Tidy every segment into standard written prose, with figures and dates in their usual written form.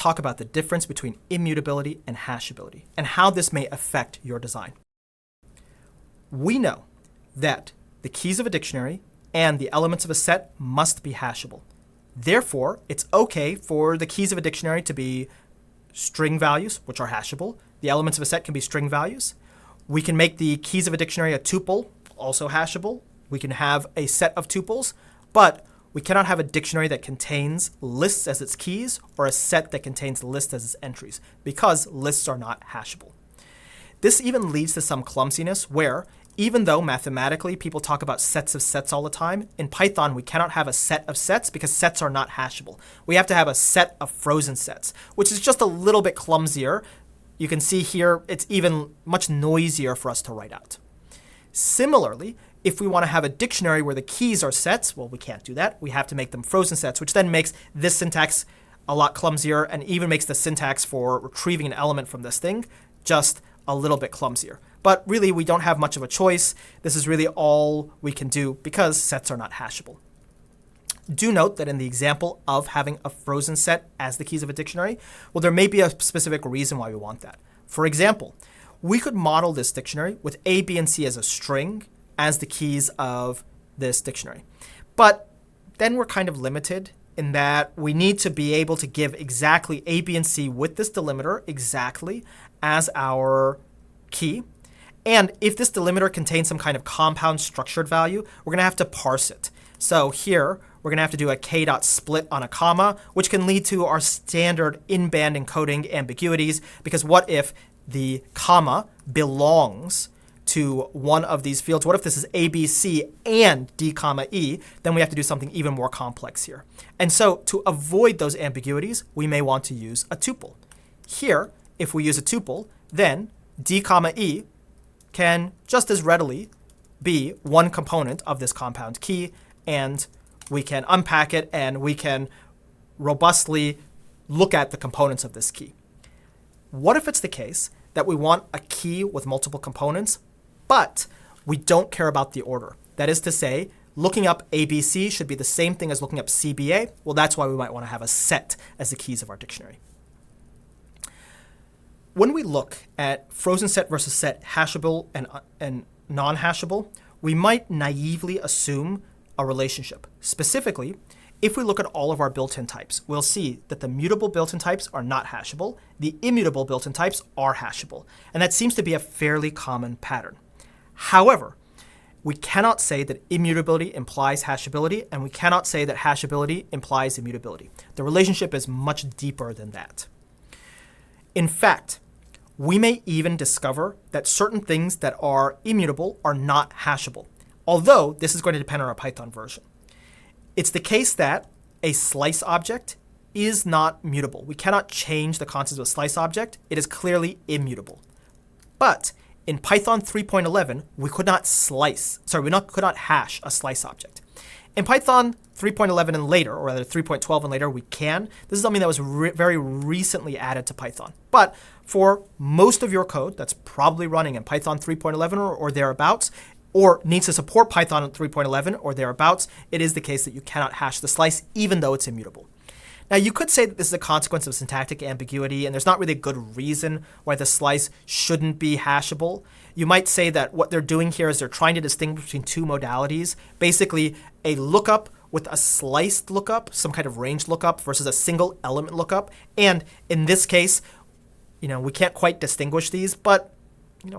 talk about the difference between immutability and hashability and how this may affect your design. We know that the keys of a dictionary and the elements of a set must be hashable. Therefore, it's okay for the keys of a dictionary to be string values, which are hashable. The elements of a set can be string values. We can make the keys of a dictionary a tuple, also hashable. We can have a set of tuples, but we cannot have a dictionary that contains lists as its keys or a set that contains lists as its entries, because lists are not hashable. This even leads to some clumsiness where, even though mathematically people talk about sets of sets all the time, in Python we cannot have a set of sets because sets are not hashable. We have to have a set of frozen sets, which is just a little bit clumsier. You can see here it's even much noisier for us to write out. Similarly, if we want to have a dictionary where the keys are sets, well, we can't do that. We have to make them frozen sets, which then makes this syntax a lot clumsier and even makes the syntax for retrieving an element from this thing just a little bit clumsier. But really, we don't have much of a choice. This is really all we can do because sets are not hashable. Do note that in the example of having a frozen set as the keys of a dictionary, well, there may be a specific reason why we want that. For example, we could model this dictionary with A, B, and C as a string as the keys of this dictionary. But then we're kind of limited in that we need to be able to give exactly A, B, and C with this delimiter exactly as our key. And if this delimiter contains some kind of compound structured value, we're going to have to parse it. So here, we're going to have to do a k.split on a comma, which can lead to our standard in-band encoding ambiguities, because what if the comma belongs to one of these fields? What if this is A, B, C, and D, comma, E? Then we have to do something even more complex here. And so to avoid those ambiguities, we may want to use a tuple. Here, if we use a tuple, then D, comma, E can just as readily be one component of this compound key, and we can unpack it and we can robustly look at the components of this key. What if it's the case that we want a key with multiple components, but we don't care about the order? That is to say, looking up ABC should be the same thing as looking up CBA. Well, that's why we might want to have a set as the keys of our dictionary. When we look at frozen set versus set, hashable and non-hashable, we might naively assume a relationship. Specifically, if we look at all of our built-in types, we'll see that the mutable built-in types are not hashable. The immutable built-in types are hashable. And that seems to be a fairly common pattern. However, we cannot say that immutability implies hashability, and we cannot say that hashability implies immutability. The relationship is much deeper than that. In fact, we may even discover that certain things that are immutable are not hashable, although this is going to depend on our Python version. It's the case that a slice object is not mutable. We cannot change the concept of a slice object. It is clearly immutable. But in Python 3.11, we could not could not hash a slice object. In Python 3.11 and later, or rather 3.12 and later, we can. This is something that was very recently added to Python. But for most of your code that's probably running in Python 3.11 or thereabouts, or needs to support Python 3.11 or thereabouts, it is the case that you cannot hash the slice, even though it's immutable. Now, you could say that this is a consequence of syntactic ambiguity, and there's not really a good reason why the slice shouldn't be hashable. You might say that what they're doing here is they're trying to distinguish between two modalities, basically a lookup with a sliced lookup, some kind of range lookup, versus a single element lookup. And in this case, we can't quite distinguish these, but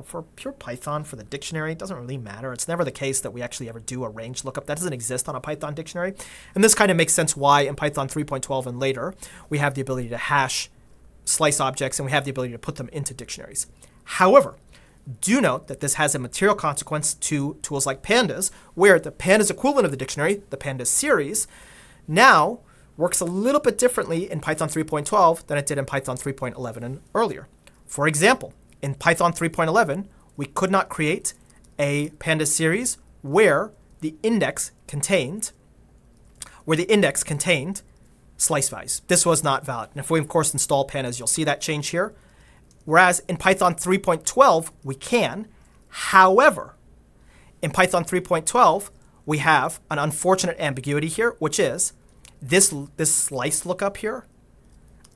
for pure Python, for the dictionary, it doesn't really matter. It's never the case that we actually ever do a range lookup. That doesn't exist on a Python dictionary. And this kind of makes sense why in Python 3.12 and later, we have the ability to hash slice objects and we have the ability to put them into dictionaries. However, do note that this has a material consequence to tools like pandas, where the pandas equivalent of the dictionary, the pandas series, now works a little bit differently in Python 3.12 than it did in Python 3.11 and earlier. For example, in Python 3.11, we could not create a pandas series where the index contained slice values. This was not valid. And if we, of course, install pandas, you'll see that change here. Whereas in Python 3.12, we can. However, in Python 3.12, we have an unfortunate ambiguity here, which is this slice lookup here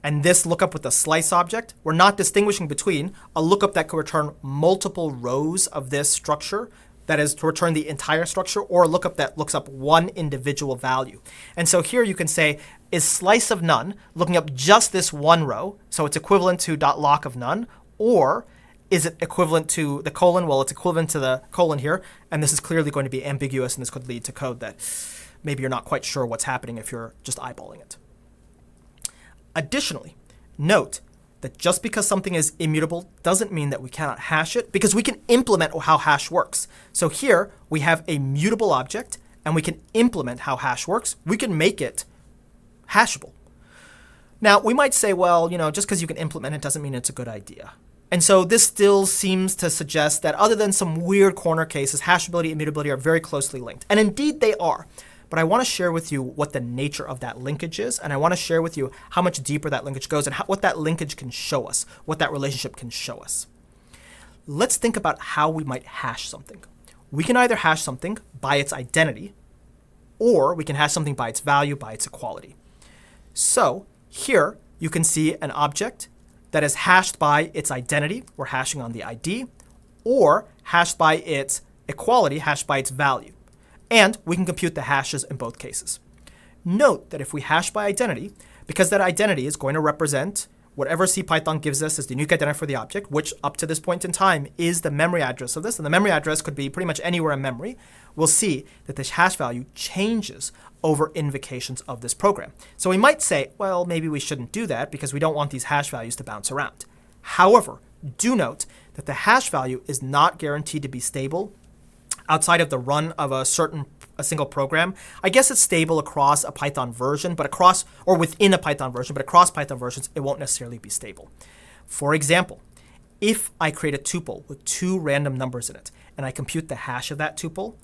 and this lookup with the slice object, we're not distinguishing between a lookup that could return multiple rows of this structure, that is to return the entire structure, or a lookup that looks up one individual value. And so here you can say, is slice of none looking up just this one row, so it's equivalent to .lock of none, or is it equivalent to the colon? Well, it's equivalent to the colon here, and this is clearly going to be ambiguous, and this could lead to code that maybe you're not quite sure what's happening if you're just eyeballing it. Additionally, note that just because something is immutable doesn't mean that we cannot hash it, because we can implement how hash works. So here we have a mutable object, and we can implement how hash works. We can make it hashable. Now, we might say, well, just because you can implement it doesn't mean it's a good idea. And so this still seems to suggest that other than some weird corner cases, hashability and immutability are very closely linked. And indeed they are. But I want to share with you what the nature of that linkage is, and I want to share with you how much deeper that linkage goes and what that linkage can show us, what that relationship can show us. Let's think about how we might hash something. We can either hash something by its identity, or we can hash something by its value, by its equality. So here you can see an object that is hashed by its identity, we're hashing on the ID, or hashed by its equality, hashed by its value. And we can compute the hashes in both cases. Note that if we hash by identity, because that identity is going to represent whatever CPython gives us as the unique identifier for the object, which up to this point in time is the memory address of this, and the memory address could be pretty much anywhere in memory, we'll see that this hash value changes over invocations of this program. So we might say, well, maybe we shouldn't do that because we don't want these hash values to bounce around. However, do note that the hash value is not guaranteed to be stable outside of the run of a single program. I guess it's stable across a Python version, but within a Python version, but across Python versions, it won't necessarily be stable. For example, if I create a tuple with two random numbers in it, and I compute the hash of that tuple,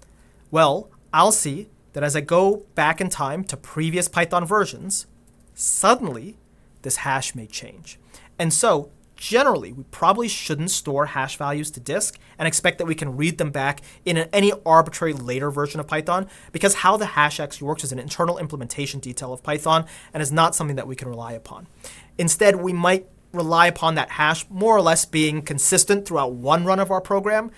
well, I'll see that as I go back in time to previous Python versions, suddenly this hash may change. And so generally, we probably shouldn't store hash values to disk and expect that we can read them back in any arbitrary later version of Python, because how the hash actually works is an internal implementation detail of Python and is not something that we can rely upon. Instead, we might rely upon that hash more or less being consistent throughout one run of our program,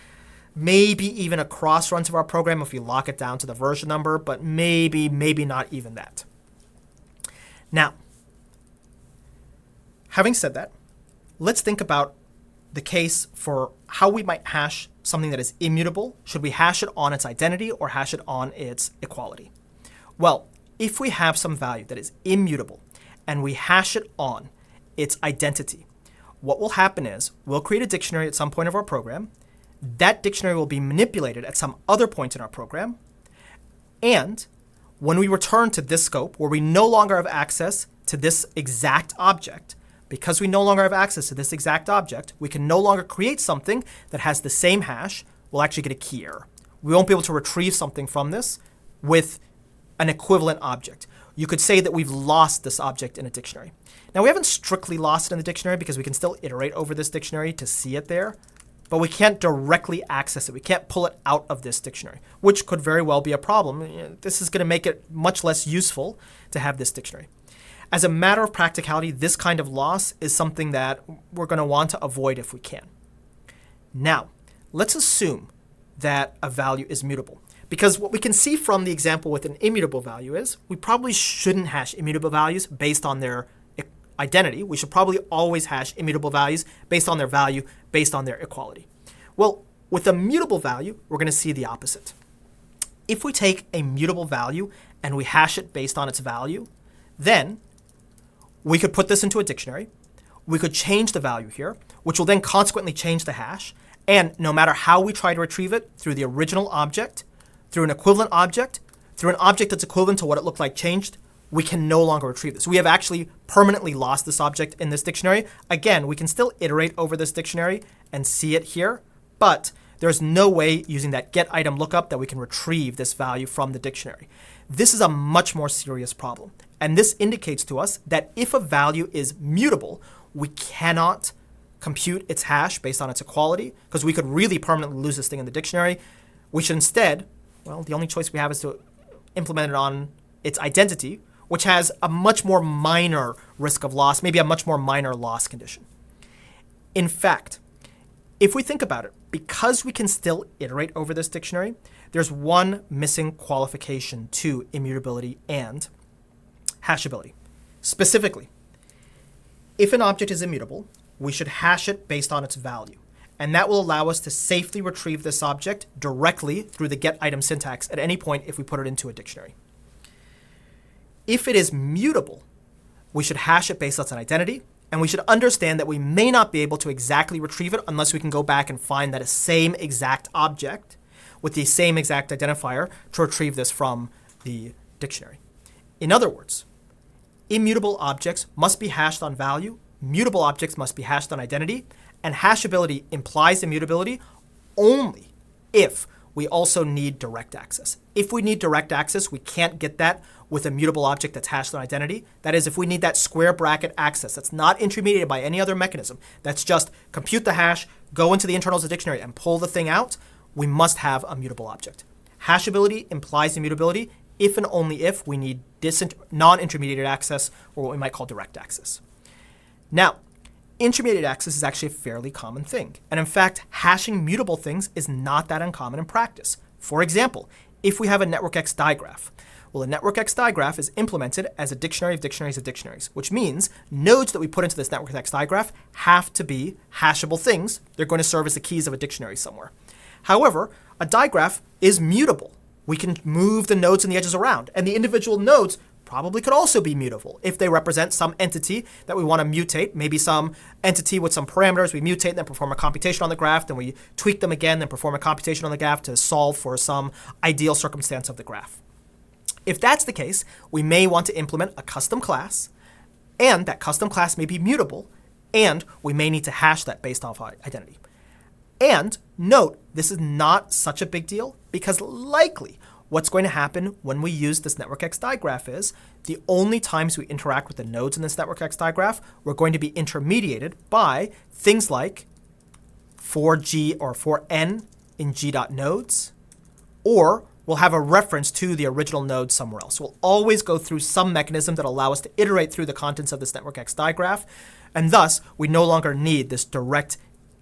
maybe even across runs of our program if we lock it down to the version number, but maybe not even that. Now, having said that, let's think about the case for how we might hash something that is immutable. Should we hash it on its identity or hash it on its equality? Well, if we have some value that is immutable and we hash it on its identity, what will happen is we'll create a dictionary at some point of our program. That dictionary will be manipulated at some other point in our program. And when we return to this scope where we no longer have access to this exact object, because we no longer have access to this exact object, we can no longer create something that has the same hash. We'll actually get a key error. We won't be able to retrieve something from this with an equivalent object. You could say that we've lost this object in a dictionary. Now, we haven't strictly lost it in the dictionary because we can still iterate over this dictionary to see it there, but we can't directly access it. We can't pull it out of this dictionary, which could very well be a problem. This is going to make it much less useful to have this dictionary. As a matter of practicality, this kind of loss is something that we're going to want to avoid if we can. Now, let's assume that a value is mutable, because what we can see from the example with an immutable value is we probably shouldn't hash immutable values based on their identity. We should probably always hash immutable values based on their value, based on their equality. Well, with a mutable value, we're going to see the opposite. If we take a mutable value and we hash it based on its value, then we could put this into a dictionary. We could change the value here, which will then consequently change the hash. And no matter how we try to retrieve it, through the original object, through an equivalent object, through an object that's equivalent to what it looked like changed, we can no longer retrieve this. We have actually permanently lost this object in this dictionary. Again, we can still iterate over this dictionary and see it here, but there's no way using that get item lookup that we can retrieve this value from the dictionary. This is a much more serious problem. And this indicates to us that if a value is mutable, we cannot compute its hash based on its equality, because we could really permanently lose this thing in the dictionary. We should instead, well, the only choice we have is to implement it on its identity, which has a much more minor risk of loss, maybe a much more minor loss condition. In fact, if we think about it, because we can still iterate over this dictionary, there's one missing qualification to immutability and hashability. Specifically, if an object is immutable, we should hash it based on its value. And that will allow us to safely retrieve this object directly through the getItem syntax at any point if we put it into a dictionary. If it is mutable, we should hash it based on its identity, and we should understand that we may not be able to exactly retrieve it unless we can go back and find that same exact object with the same exact identifier to retrieve this from the dictionary. In other words, immutable objects must be hashed on value, mutable objects must be hashed on identity, and hashability implies immutability only if we also need direct access. If we need direct access, we can't get that with a mutable object that's hashed on identity. That is, if we need that square bracket access that's not intermediated by any other mechanism, that's just compute the hash, go into the internals of the dictionary, and pull the thing out, we must have a mutable object. Hashability implies immutability if and only if we need non-intermediated access, or what we might call direct access. Now, intermediate access is actually a fairly common thing. And in fact, hashing mutable things is not that uncommon in practice. For example, if we have a network X digraph, well, a network X digraph is implemented as a dictionary of dictionaries of dictionaries, which means nodes that we put into this network X digraph have to be hashable things. They're going to serve as the keys of a dictionary somewhere. However, a digraph is mutable. We can move the nodes and the edges around, and the individual nodes probably could also be mutable if they represent some entity that we want to mutate, maybe some entity with some parameters. We mutate and then perform a computation on the graph, then we tweak them again, then perform a computation on the graph to solve for some ideal circumstance of the graph. If that's the case, we may want to implement a custom class, and that custom class may be mutable, and we may need to hash that based off identity. And note, this is not such a big deal because likely what's going to happen when we use this network X digraph is the only times we interact with the nodes in this network X digraph, we're going to be intermediated by things like for G or for N in G.nodes, or we'll have a reference to the original node somewhere else. We'll always go through some mechanism that allow us to iterate through the contents of this network X digraph, and thus we no longer need this direct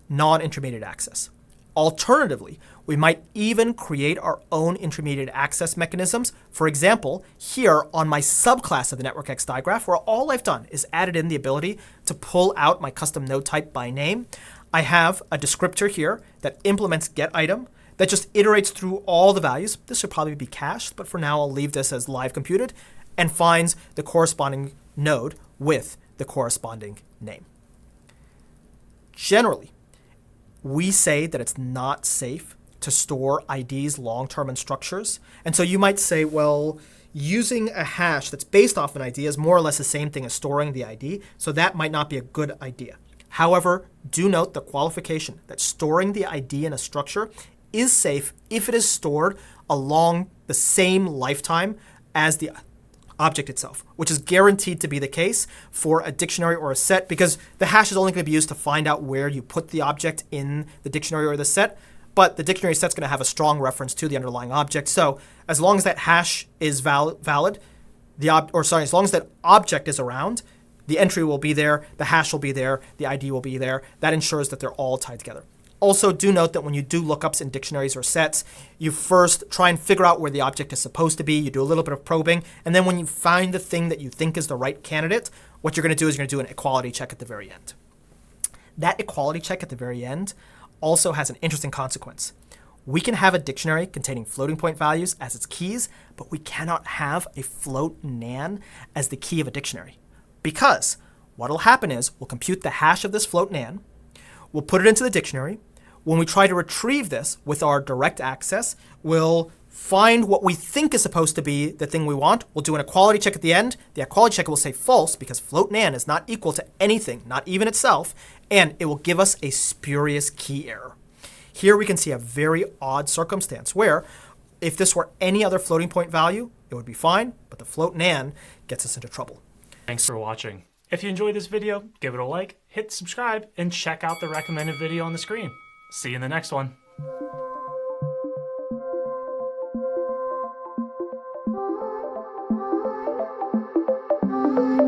non-intermediate access. Alternatively, we might even create our own intermediate access mechanisms. For example, here on my subclass of the network X digraph, where all I've done is added in the ability to pull out my custom node type by name, I have a descriptor here that implements getItem that just iterates through all the values. This should probably be cached, but for now I'll leave this as live computed, and finds the corresponding node with the corresponding name. Generally, we say that it's not safe to store IDs long-term in structures. And so you might say, well, using a hash that's based off an ID is more or less the same thing as storing the ID, so that might not be a good idea. However, do note the qualification that storing the ID in a structure is safe if it is stored along the same lifetime as the object itself, which is guaranteed to be the case for a dictionary or a set, because the hash is only going to be used to find out where you put the object in the dictionary or the set, but the dictionary set's going to have a strong reference to the underlying object. So as long as that hash is valid, as long as that object is around, the entry will be there, the hash will be there, the ID will be there. That ensures that they're all tied together. Also, do note that when you do lookups in dictionaries or sets, you first try and figure out where the object is supposed to be. You do a little bit of probing. And then when you find the thing that you think is the right candidate, what you're going to do is you're going to do an equality check at the very end. That equality check at the very end also has an interesting consequence. We can have a dictionary containing floating point values as its keys, but we cannot have a float nan as the key of a dictionary. Because what will happen is we'll compute the hash of this float nan, we'll put it into the dictionary. When we try to retrieve this with our direct access, we'll find what we think is supposed to be the thing we want. We'll do an equality check at the end. The equality check will say false because float nan is not equal to anything, not even itself, and it will give us a spurious key error. Here we can see a very odd circumstance where if this were any other floating point value, it would be fine, but the float nan gets us into trouble. Thanks for watching. If you enjoyed this video, give it a like, hit subscribe, and check out the recommended video on the screen. See you in the next one. you.